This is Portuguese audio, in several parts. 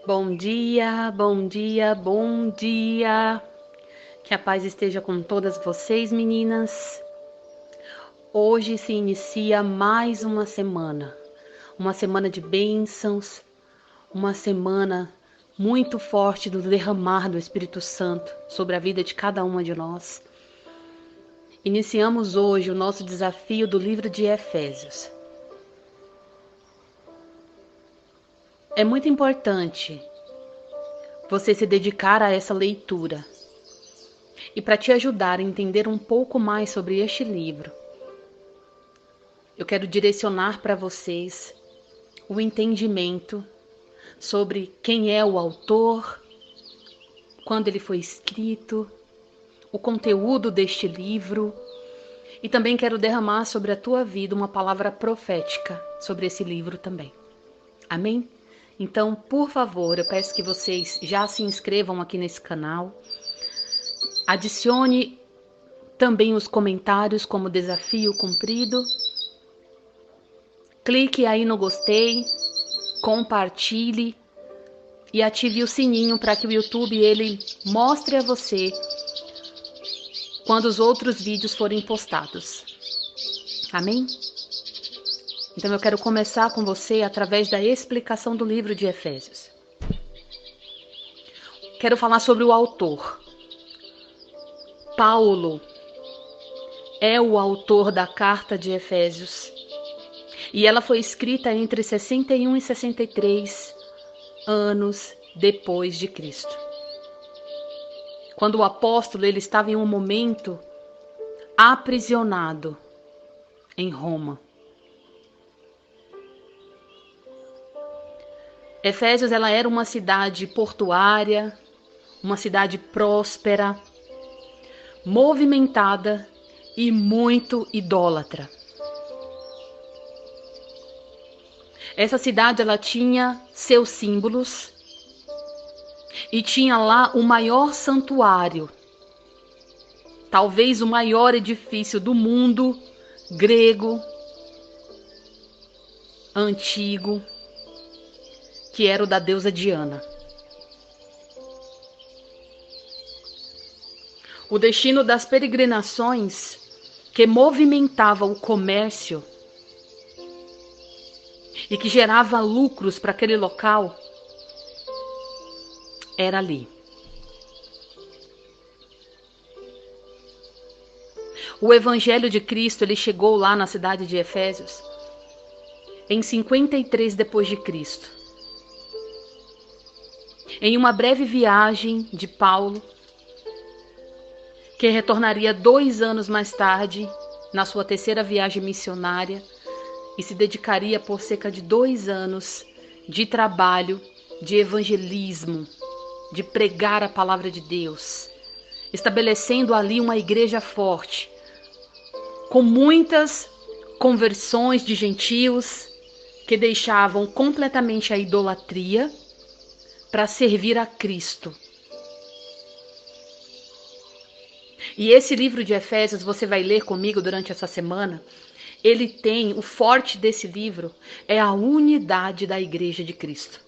Bom dia, bom dia, bom dia. Que a paz esteja com todas vocês, meninas. Hoje se inicia mais uma semana de bênçãos, uma semana muito forte do derramar do Espírito Santo sobre a vida de cada uma de nós. Iniciamos hoje o nosso desafio do livro de Efésios. É muito importante você se dedicar a essa leitura. E para te ajudar a entender um pouco mais sobre este livro, eu quero direcionar para vocês o entendimento sobre quem é o autor, quando ele foi escrito, o conteúdo deste livro, e também quero derramar sobre a tua vida uma palavra profética sobre esse livro também. Amém? Então, por favor, eu peço que vocês já se inscrevam aqui nesse canal, adicione também os comentários como desafio cumprido, clique aí no gostei, compartilhe e ative o sininho para que o YouTube ele mostre a você quando os outros vídeos forem postados. Amém? Então eu quero começar com você através da explicação do livro de Efésios. Quero falar sobre o autor. Paulo é o autor da carta de Efésios. E ela foi escrita entre 61 e 63 anos depois de Cristo. Quando o apóstolo ele estava em um momento aprisionado em Roma. Efésios ela era uma cidade portuária, uma cidade próspera, movimentada e muito idólatra. Essa cidade ela tinha seus símbolos e tinha lá o maior santuário, talvez o maior edifício do mundo grego antigo, que era o da deusa Diana. O destino das peregrinações que movimentava o comércio e que gerava lucros para aquele local era ali. O evangelho de Cristo ele chegou lá na cidade de Efésios em 53 depois de Cristo. Em uma breve viagem de Paulo, que retornaria 2 anos mais tarde, na sua terceira viagem missionária, e se dedicaria por cerca de 2 anos de trabalho, de evangelismo, de pregar a palavra de Deus, estabelecendo ali uma igreja forte, com muitas conversões de gentios que deixavam completamente a idolatria para servir a Cristo. E esse livro de Efésios, você vai ler comigo durante essa semana, ele tem, o forte desse livro é a unidade da Igreja de Cristo.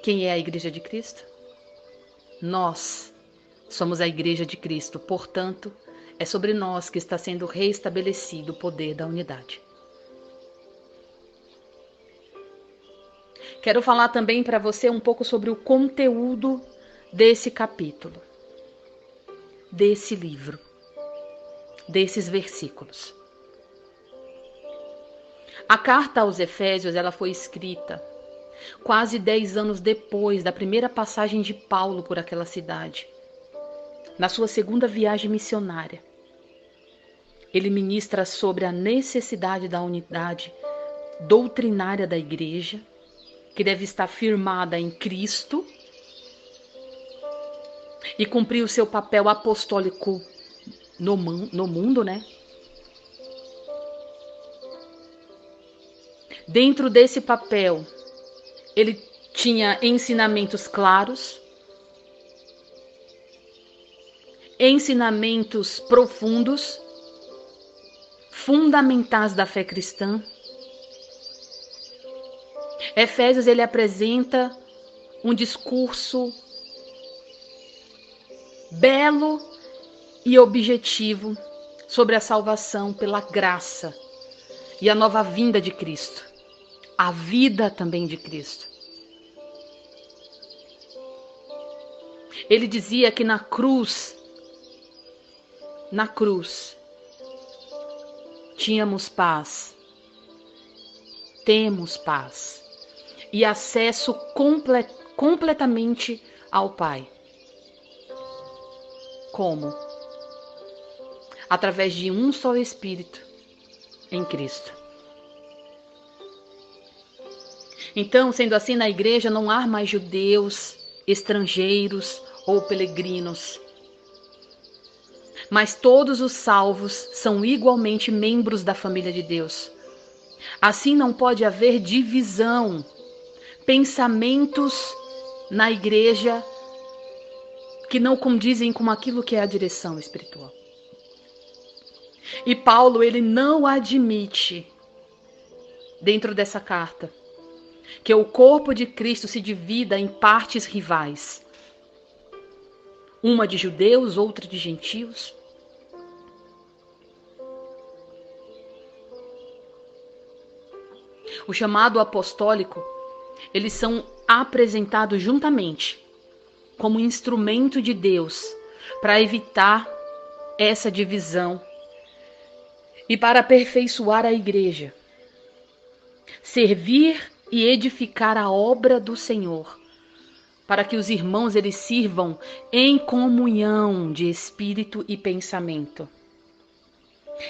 Quem é a Igreja de Cristo? Nós somos a Igreja de Cristo, portanto, é sobre nós que está sendo reestabelecido o poder da unidade. Quero falar também para você um pouco sobre o conteúdo desse capítulo, desse livro, desses versículos. A carta aos Efésios ela foi escrita quase 10 anos depois da primeira passagem de Paulo por aquela cidade, na sua segunda viagem missionária. Ele ministra sobre a necessidade da unidade doutrinária da igreja, que deve estar firmada em Cristo e cumprir o seu papel apostólico no mundo, né? Dentro desse papel, ele tinha ensinamentos claros, ensinamentos profundos, fundamentais da fé cristã. Efésios ele apresenta um discurso belo e objetivo sobre a salvação pela graça e a nova vinda de Cristo, a vida também de Cristo. Ele dizia que na cruz, tínhamos paz, temos paz e acesso completamente ao Pai. Como? Através de um só Espírito em Cristo. Então, sendo assim, na igreja não há mais judeus, estrangeiros ou peregrinos, mas todos os salvos são igualmente membros da família de Deus. Assim não pode haver divisão, pensamentos na igreja que não condizem com aquilo que é a direção espiritual. E Paulo, ele não admite, dentro dessa carta, que o corpo de Cristo se divida em partes rivais. Uma de judeus, outra de gentios. O chamado apostólico, eles são apresentados juntamente como instrumento de Deus para evitar essa divisão e para aperfeiçoar a igreja, servir e edificar a obra do Senhor, para que os irmãos eles sirvam em comunhão de espírito e pensamento.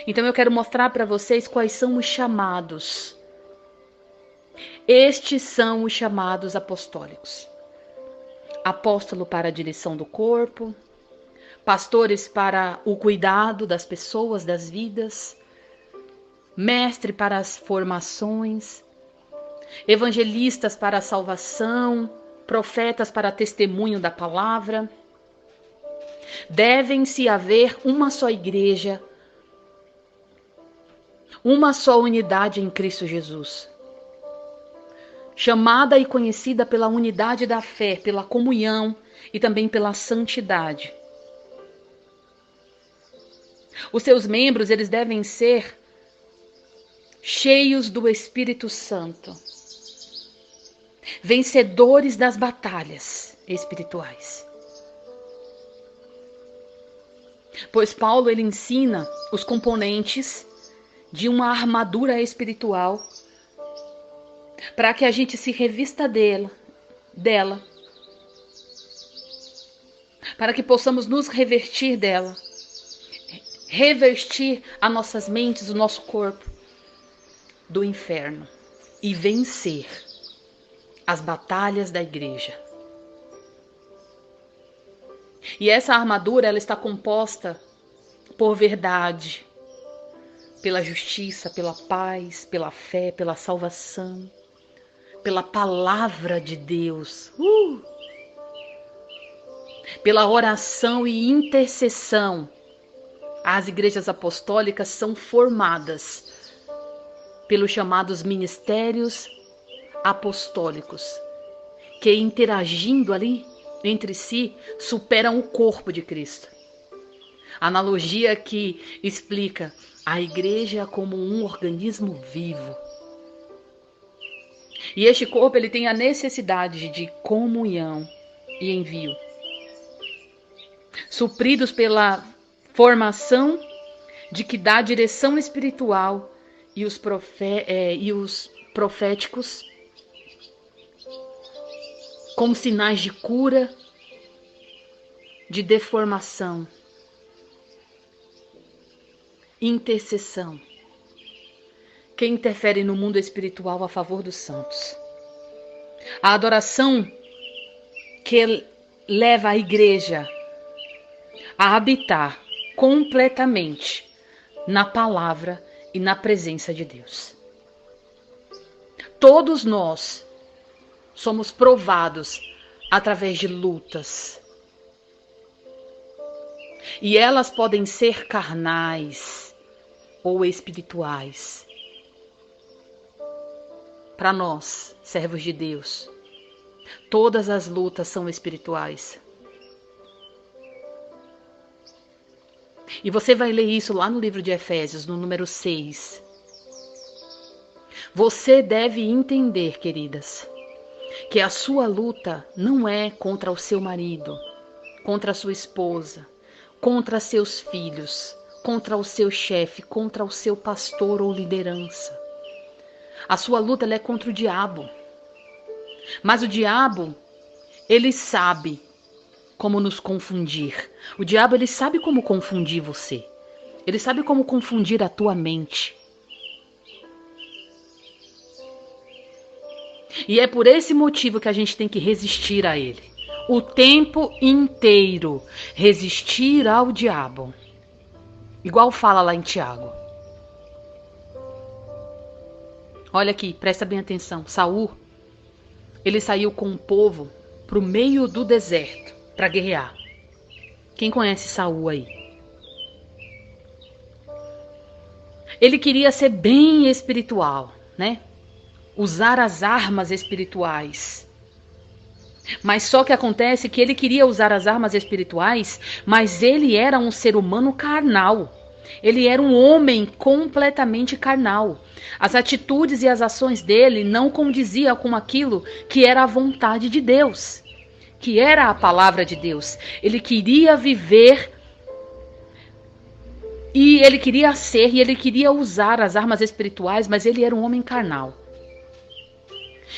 Então eu quero mostrar para vocês quais são os chamados. Estes são os chamados apostólicos. Apóstolo para a direção do corpo, pastores para o cuidado das pessoas, das vidas, mestre para as formações, evangelistas para a salvação, profetas para testemunho da palavra. Devem-se haver uma só igreja, uma só unidade em Cristo Jesus, chamada e conhecida pela unidade da fé, pela comunhão e também pela santidade. Os seus membros, eles devem ser cheios do Espírito Santo, vencedores das batalhas espirituais. Pois Paulo, ele ensina os componentes de uma armadura espiritual para que a gente se revista dela, para que possamos nos revestir dela, revestir as nossas mentes, o nosso corpo do inferno e vencer as batalhas da igreja. E essa armadura, ela está composta por verdade, pela justiça, pela paz, pela fé, pela salvação, pela palavra de Deus, pela oração e intercessão. As igrejas apostólicas são formadas pelos chamados ministérios apostólicos, que interagindo ali entre si, superam o corpo de Cristo. Analogia que explica a igreja como um organismo vivo. E este corpo, ele tem a necessidade de comunhão e envio, supridos pela formação de que dá direção espiritual e os proféticos, com sinais de cura, de deformação, intercessão, que interfere no mundo espiritual a favor dos santos. A adoração que leva a igreja a habitar completamente na palavra e na presença de Deus. Todos nós somos provados através de lutas. E elas podem ser carnais ou espirituais. Para nós, servos de Deus, Todas as lutas são espirituais. E você vai ler isso lá no livro de Efésios, no número 6. Você deve entender, queridas, que a sua luta não é contra o seu marido, contra a sua esposa, contra seus filhos, contra o seu chefe, contra o seu pastor ou liderança. A sua luta ela é contra o diabo. Mas o diabo, ele sabe como nos confundir. O diabo, ele sabe como confundir você. Ele sabe como confundir a tua mente. E é por esse motivo que a gente tem que resistir a ele. O tempo inteiro. Resistir ao diabo. Igual fala lá em Tiago. Olha aqui, presta bem atenção. Saul, ele saiu com o povo para o meio do deserto para guerrear. Quem conhece Saul aí? Ele queria ser bem espiritual, né? Usar as armas espirituais. Mas só que acontece que ele queria usar as armas espirituais, mas ele era um ser humano carnal. Ele era um homem completamente carnal. As atitudes e as ações dele não condiziam com aquilo que era a vontade de Deus, que era a palavra de Deus. Ele queria viver e ele queria ser e ele queria usar as armas espirituais, mas ele era um homem carnal.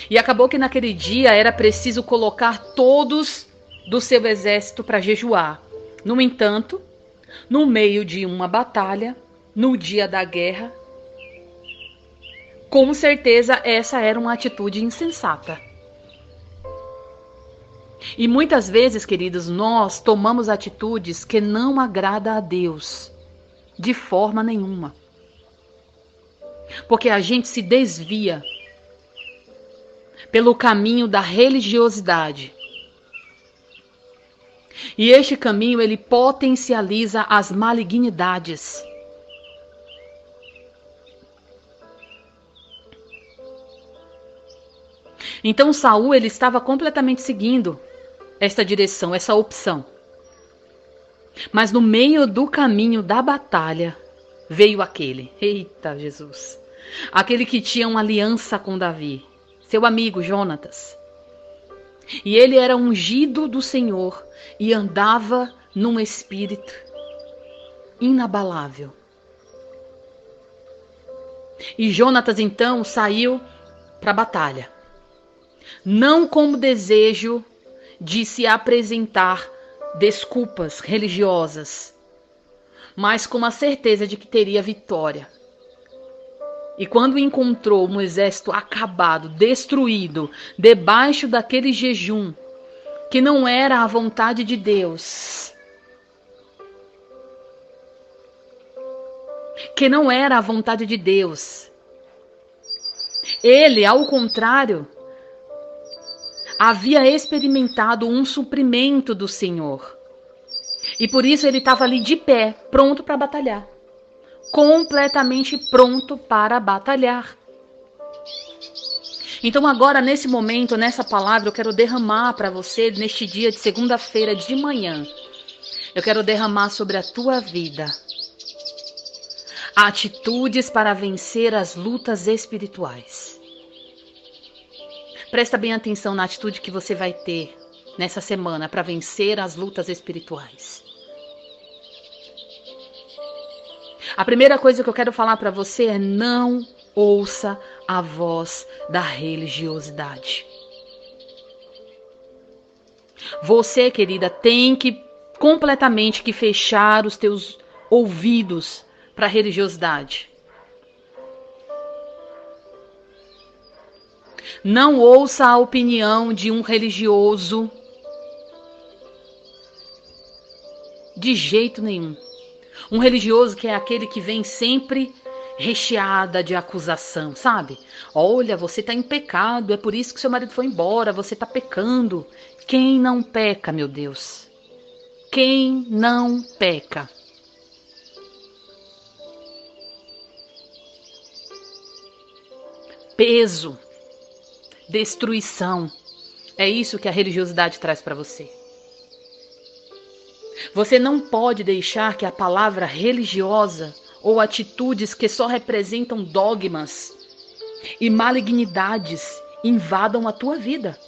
E acabou que naquele dia era preciso colocar todos do seu exército para jejuar. No entanto, no meio de uma batalha, no dia da guerra, com certeza essa era uma atitude insensata. E muitas vezes, queridos, nós tomamos atitudes que não agradam a Deus, de forma nenhuma. Porque a gente se desvia pelo caminho da religiosidade. E este caminho, ele potencializa as malignidades. Então Saul, ele estava completamente seguindo esta direção, essa opção. Mas no meio do caminho da batalha, veio aquele, eita Jesus, aquele que tinha uma aliança com Davi, seu amigo Jonatas. E ele era ungido do Senhor e andava num espírito inabalável. E Jonatas então saiu para a batalha. Não com o desejo de se apresentar desculpas religiosas, mas com a certeza de que teria vitória. E quando encontrou um exército acabado, destruído, debaixo daquele jejum, que não era a vontade de Deus, que não era a vontade de Deus, ele, ao contrário, havia experimentado um suprimento do Senhor. E por isso ele estava ali de pé, pronto para batalhar. Completamente pronto para batalhar. Então agora, nesse momento, nessa palavra, eu quero derramar para você, neste dia de segunda-feira de manhã, eu quero derramar sobre a tua vida atitudes para vencer as lutas espirituais. Presta bem atenção na atitude que você vai ter nessa semana para vencer as lutas espirituais. A primeira coisa que eu quero falar para você é: não ouça a voz da religiosidade. Você, querida, tem que completamente que fechar os teus ouvidos para a religiosidade. Não ouça a opinião de um religioso de jeito nenhum. Um religioso que é aquele que vem sempre recheada de acusação, sabe? Olha, você está em pecado, é por isso que seu marido foi embora, você está pecando. Quem não peca, meu Deus? Quem não peca? Peso, destruição, É isso que a religiosidade traz para você. Você não pode deixar que a palavra religiosa ou atitudes que só representam dogmas e malignidades invadam a tua vida,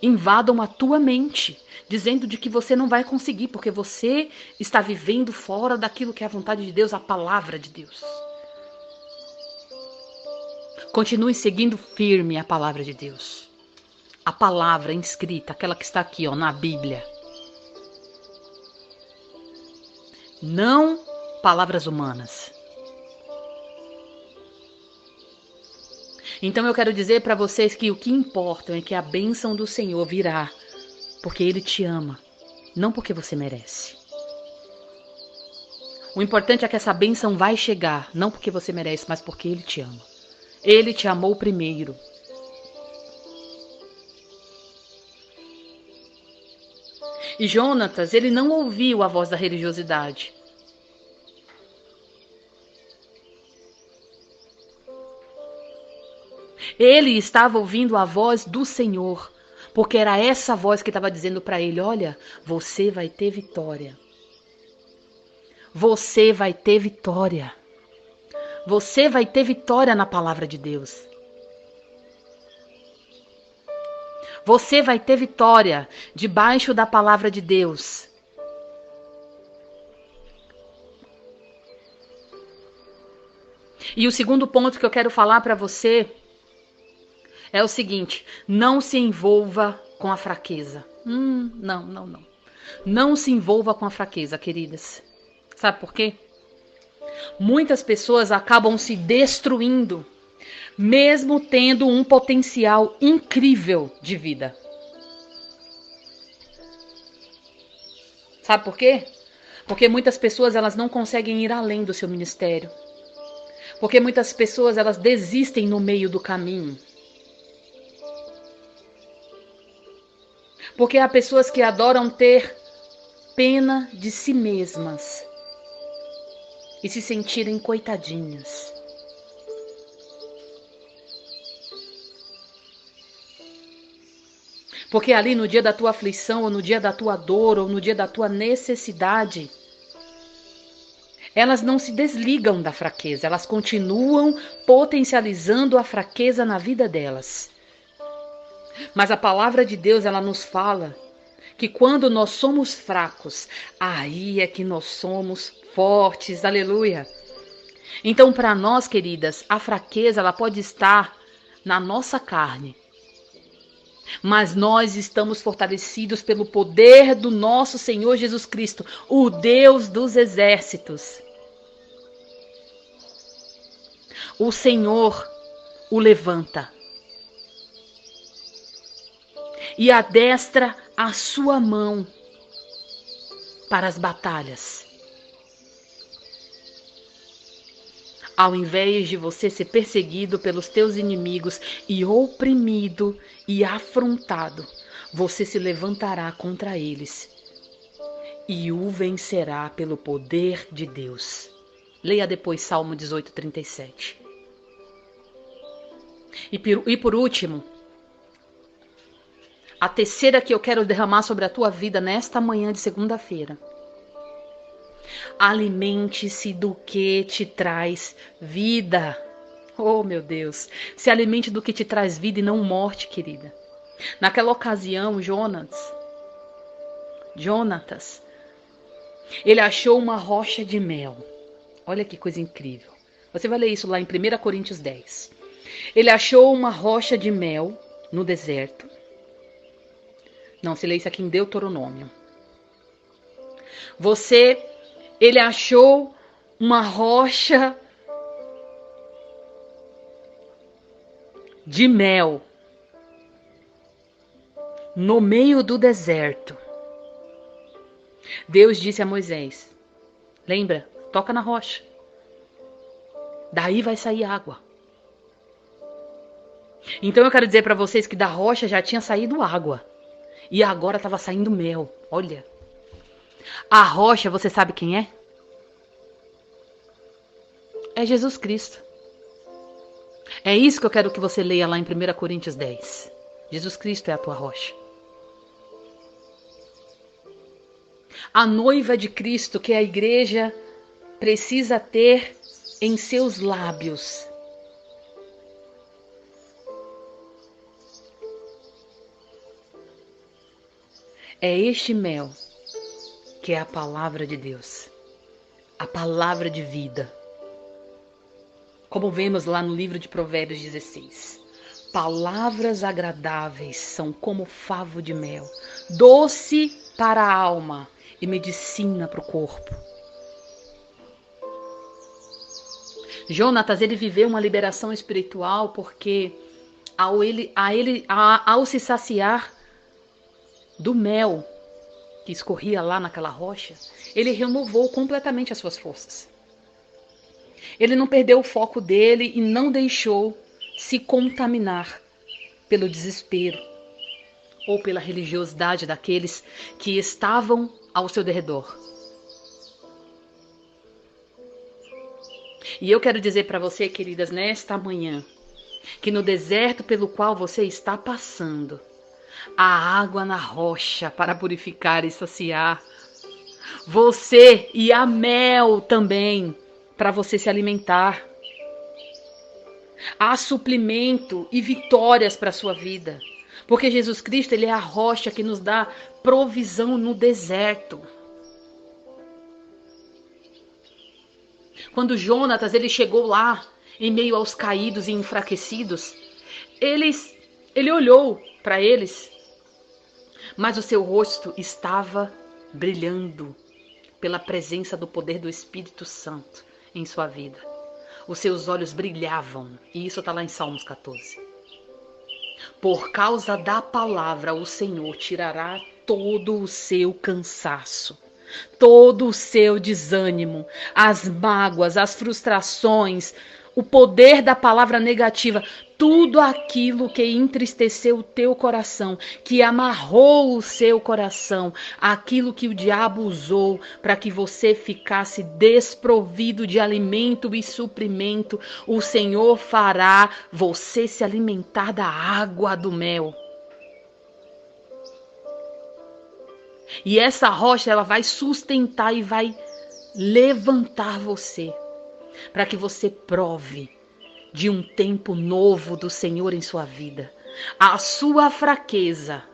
invadam a tua mente, dizendo de que você não vai conseguir, porque você está vivendo fora daquilo que é a vontade de Deus, a palavra de Deus. Continue seguindo firme a palavra de Deus. A palavra inscrita, aquela que está aqui, na Bíblia. Não palavras humanas. Então eu quero dizer para vocês que o que importa é que a bênção do Senhor virá, porque Ele te ama, não porque você merece. O importante é que essa bênção vai chegar, não porque você merece, mas porque Ele te ama. Ele te amou primeiro. E Jonatas, ele não ouviu a voz da religiosidade. Ele estava ouvindo a voz do Senhor, porque era essa voz que estava dizendo para ele, olha, você vai ter vitória. Você vai ter vitória. Você vai ter vitória na palavra de Deus. Você vai ter vitória debaixo da palavra de Deus. E o segundo ponto que eu quero falar para você é o seguinte: não se envolva com a fraqueza. Não. Não se envolva com a fraqueza, queridas. Sabe por quê? Muitas pessoas acabam se destruindo, mesmo tendo um potencial incrível de vida. Sabe por quê? Porque muitas pessoas elas não conseguem ir além do seu ministério. Porque muitas pessoas elas desistem no meio do caminho. Porque há pessoas que adoram ter pena de si mesmas e se sentirem coitadinhas. Porque ali no dia da tua aflição, ou no dia da tua dor, ou no dia da tua necessidade, elas não se desligam da fraqueza, elas continuam potencializando a fraqueza na vida delas. Mas a palavra de Deus, ela nos fala que quando nós somos fracos, aí é que nós somos fortes, aleluia. Então, para nós, queridas, a fraqueza, ela pode estar na nossa carne. Mas nós estamos fortalecidos pelo poder do nosso Senhor Jesus Cristo, o Deus dos exércitos. O Senhor o levanta e adestra a sua mão para as batalhas. Ao invés de você ser perseguido pelos teus inimigos e oprimido e afrontado, você se levantará contra eles e o vencerá pelo poder de Deus. Leia depois Salmo 18:37. E por último, a terceira que eu quero derramar sobre a tua vida nesta manhã de segunda-feira. Alimente-se do que te traz vida. Oh, meu Deus. Se alimente do que te traz vida e não morte, querida. Naquela ocasião, Jonatas, ele achou uma rocha de mel. Olha que coisa incrível. Você vai ler isso lá em 1 Coríntios 10. Ele achou uma rocha de mel no deserto. Não, se lê isso aqui em Deuteronômio. Ele achou uma rocha de mel no meio do deserto. Deus disse a Moisés, lembra? Toca na rocha. Daí vai sair água. Então eu quero dizer para vocês que da rocha já tinha saído água. E agora estava saindo mel. Olha. A rocha, você sabe quem é? É Jesus Cristo. É isso que eu quero que você leia lá em 1 Coríntios 10. Jesus Cristo é a tua rocha. A noiva de Cristo que a igreja precisa ter em seus lábios é este mel, que é a palavra de Deus, a palavra de vida. Como vemos lá no livro de Provérbios 16. Palavras agradáveis são como favo de mel, doce para a alma e medicina para o corpo. Jonatas, ele viveu uma liberação espiritual porque ao se saciar do mel que escorria lá naquela rocha, ele renovou completamente as suas forças. Ele não perdeu o foco dele e não deixou se contaminar pelo desespero ou pela religiosidade daqueles que estavam ao seu derredor. E eu quero dizer para você, queridas, nesta manhã, que no deserto pelo qual você está passando, há água na rocha para purificar e saciar você, e há mel também para você se alimentar. Há suprimento e vitórias para a sua vida. Porque Jesus Cristo, ele é a rocha que nos dá provisão no deserto. Quando Jonatas, ele chegou lá, em meio aos caídos e enfraquecidos, ele olhou para eles, mas o seu rosto estava brilhando pela presença do poder do Espírito Santo em sua vida. Os seus olhos brilhavam, e isso está lá em Salmos 14. Por causa da palavra, o Senhor tirará todo o seu cansaço, todo o seu desânimo, as mágoas, as frustrações, o poder da palavra negativa, tudo aquilo que entristeceu o teu coração, que amarrou o seu coração, aquilo que o diabo usou para que você ficasse desprovido de alimento e suprimento, o Senhor fará você se alimentar da água do mel. E essa rocha, ela vai sustentar e vai levantar você, para que você prove de um tempo novo do Senhor em sua vida. A sua fraqueza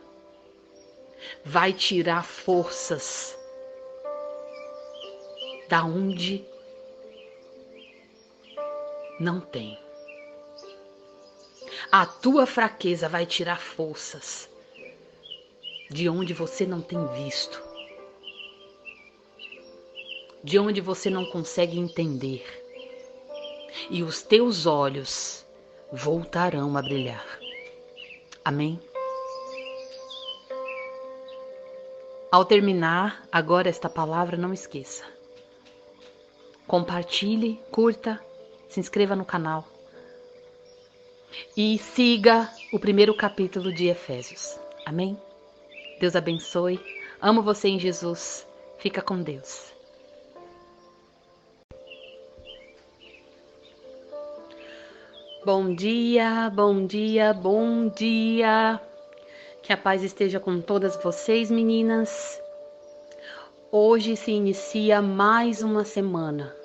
vai tirar forças da onde não tem. A tua fraqueza vai tirar forças de onde você não tem visto, de onde você não consegue entender. E os teus olhos voltarão a brilhar. Amém? Ao terminar agora esta palavra, não esqueça. Compartilhe, curta, se inscreva no canal. E siga o primeiro capítulo de Efésios. Amém? Deus abençoe. Amo você em Jesus. Fica com Deus. Bom dia, bom dia, bom dia. Que a paz esteja com todas vocês, meninas. Hoje se inicia mais uma semana